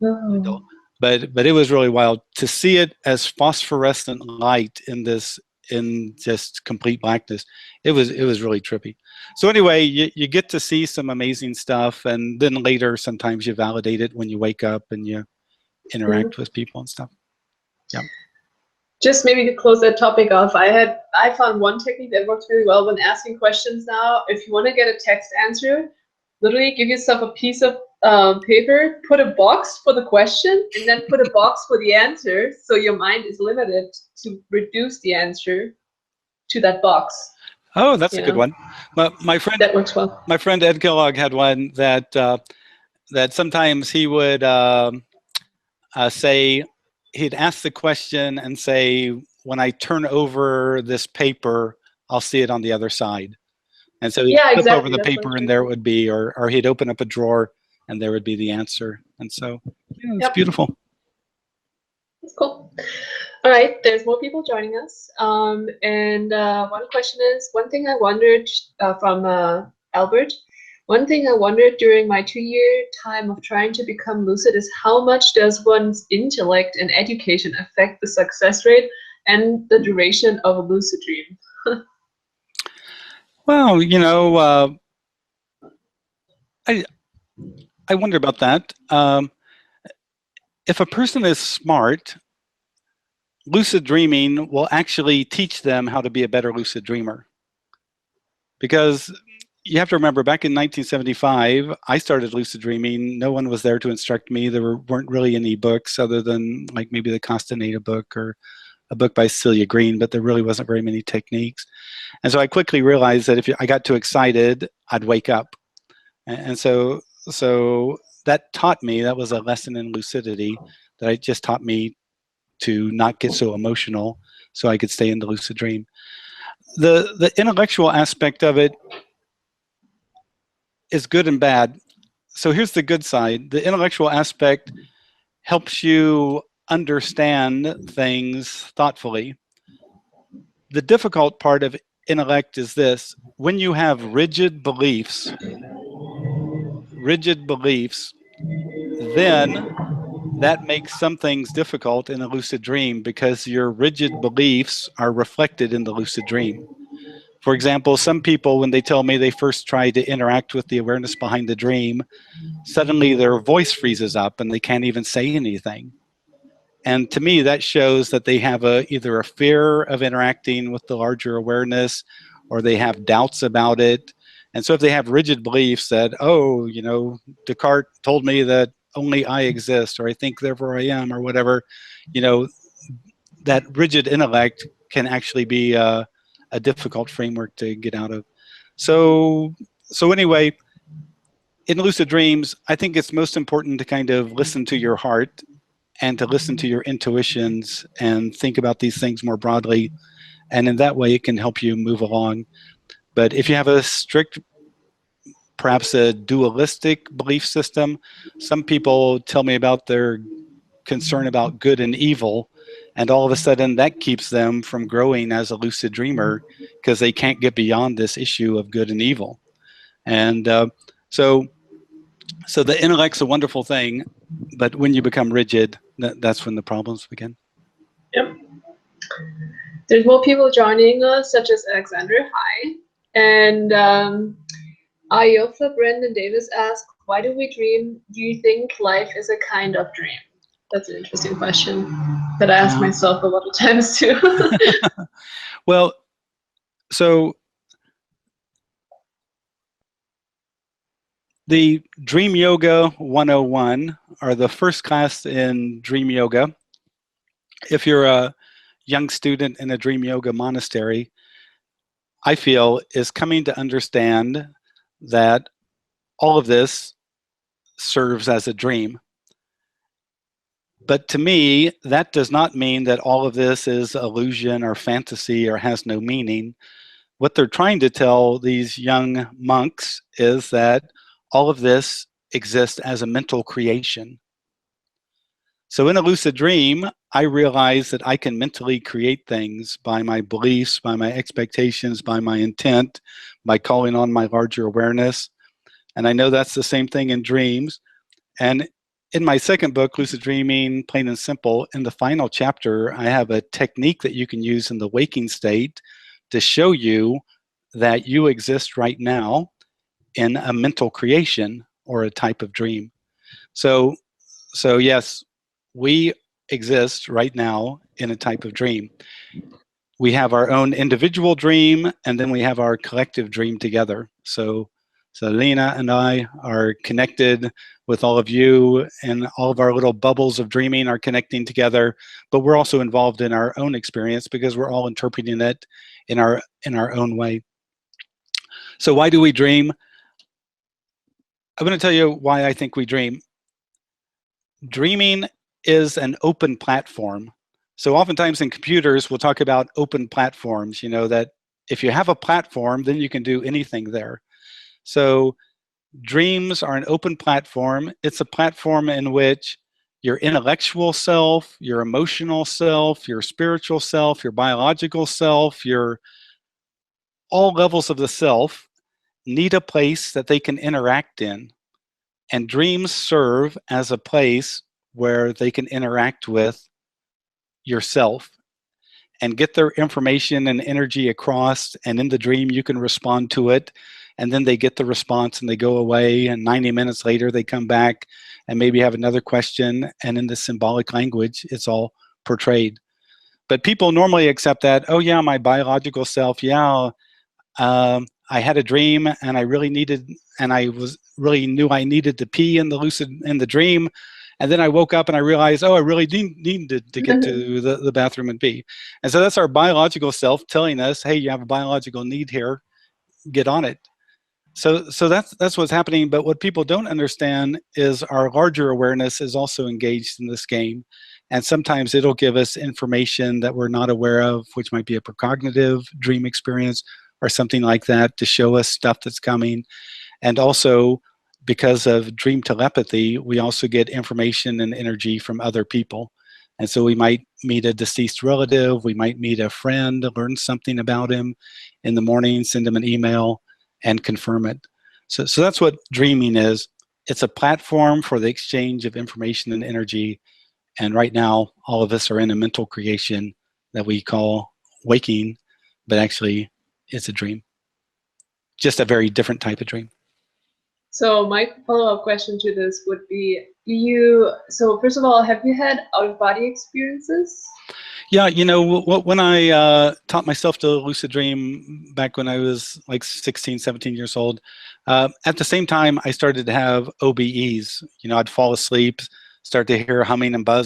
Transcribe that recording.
Oh. But it was really wild to see it as phosphorescent light in just complete blackness. It was really trippy. So anyway, you get to see some amazing stuff, and then later sometimes you validate it when you wake up and you interact with people and stuff. Yeah. Just maybe to close that topic off, I found one technique that works really well when asking questions now. If you want to get a text answer, literally give yourself a piece of paper, put a box for the question, and then put a box for the answer, so your mind is limited to reduce the answer to that box. Oh, that's a good one. My friend, that works well. My friend Ed Kellogg had one that that sometimes he would say, he'd ask the question and say, when I turn over this paper, I'll see it on the other side. And so he'd flip over the paper and there it would be, or he'd open up a drawer and there would be the answer. And so it's beautiful. That's cool. All right, there's more people joining us. And one question is, one thing I wondered from Albert, one thing I wondered during my 2-year time of trying to become lucid is how much does one's intellect and education affect the success rate and the duration of a lucid dream? Well, you know, I wonder about that. If a person is smart, lucid dreaming will actually teach them how to be a better lucid dreamer. Because you have to remember, back in 1975, I started lucid dreaming. No one was there to instruct me. There weren't really any books other than like maybe the Castaneda book or a book by Celia Green, but there really wasn't very many techniques. And so I quickly realized that if I got too excited, I'd wake up. And so that taught me, that was a lesson in lucidity that it just taught me to not get so emotional so I could stay in the lucid dream. The intellectual aspect of it is good and bad. So here's the good side. The intellectual aspect helps you understand things thoughtfully. The difficult part of intellect is this: when you have rigid beliefs, then that makes some things difficult in a lucid dream because your rigid beliefs are reflected in the lucid dream. For example, some people, when they tell me they first try to interact with the awareness behind the dream, suddenly their voice freezes up and they can't even say anything. And to me, that shows that they have either a fear of interacting with the larger awareness, or they have doubts about it. And so if they have rigid beliefs that, oh, you know, Descartes told me that only I exist, or I think therefore I am, or whatever, you know, that rigid intellect can actually be a difficult framework to get out of. So anyway, in lucid dreams, I think it's most important to kind of listen to your heart and to listen to your intuitions and think about these things more broadly. And in that way, it can help you move along. But if you have a strict, perhaps a dualistic belief system, some people tell me about their concern about good and evil, and all of a sudden that keeps them from growing as a lucid dreamer because they can't get beyond this issue of good and evil. And so the intellect's a wonderful thing, but when you become rigid, that's when the problems begin. Yep. There's more people joining us, such as Alexander. Hi. And Ayofa Brendan Davis asked, why do we dream? Do you think life is a kind of dream? That's an interesting question that I ask myself a lot of times too. Well, so the Dream Yoga 101, or the first class in Dream Yoga, if you're a young student in a Dream Yoga monastery, I feel is coming to understand that all of this serves as a dream. But to me, that does not mean that all of this is illusion or fantasy or has no meaning. What they're trying to tell these young monks is that all of this exists as a mental creation. So in a lucid dream, I realize that I can mentally create things by my beliefs, by my expectations, by my intent, by calling on my larger awareness. And I know that's the same thing in dreams. And in my second book, Lucid Dreaming, Plain and Simple, in the final chapter, I have a technique that you can use in the waking state to show you that you exist right now in a mental creation or a type of dream. So yes, we exist right now in a type of dream. We have our own individual dream, and then we have our collective dream together. So Lena and I are connected with all of you, and all of our little bubbles of dreaming are connecting together, but we're also involved in our own experience because we're all interpreting it in our own way. So why do we dream? I'm going to tell you why I think we dream. Dreaming is an open platform. So oftentimes in computers, we'll talk about open platforms, you know, that if you have a platform, then you can do anything there. So dreams are an open platform. It's a platform in which your intellectual self, your emotional self, your spiritual self, your biological self, your all levels of the self need a place that they can interact in. And dreams serve as a place where they can interact with yourself and get their information and energy across, and in the dream you can respond to it, and then they get the response and they go away, and 90 minutes later they come back and maybe have another question, and in the symbolic language it's all portrayed. But people normally accept that, oh yeah, my biological self, yeah, I had a dream and I really needed, and I really knew I needed to pee in the dream. And then I woke up and I realized, oh, I really needed to get to the bathroom and pee. And so that's our biological self telling us, hey, you have a biological need here, get on it. So that's what's happening. But what people don't understand is our larger awareness is also engaged in this game. And sometimes it'll give us information that we're not aware of, which might be a precognitive dream experience or something like that, to show us stuff that's coming. And also, because of dream telepathy, we also get information and energy from other people. And so we might meet a deceased relative, we might meet a friend, learn something about him in the morning, send him an email, and confirm it. So that's what dreaming is. It's a platform for the exchange of information and energy. And right now, all of us are in a mental creation that we call waking, but actually it's a dream. Just a very different type of dream. So my follow-up question to this would be, so first of all, have you had out-of-body experiences? Yeah, you know, when I taught myself to lucid dream back when I was like 16, 17 years old, at the same time, I started to have OBEs. You know, I'd fall asleep, start to hear humming and buzzing.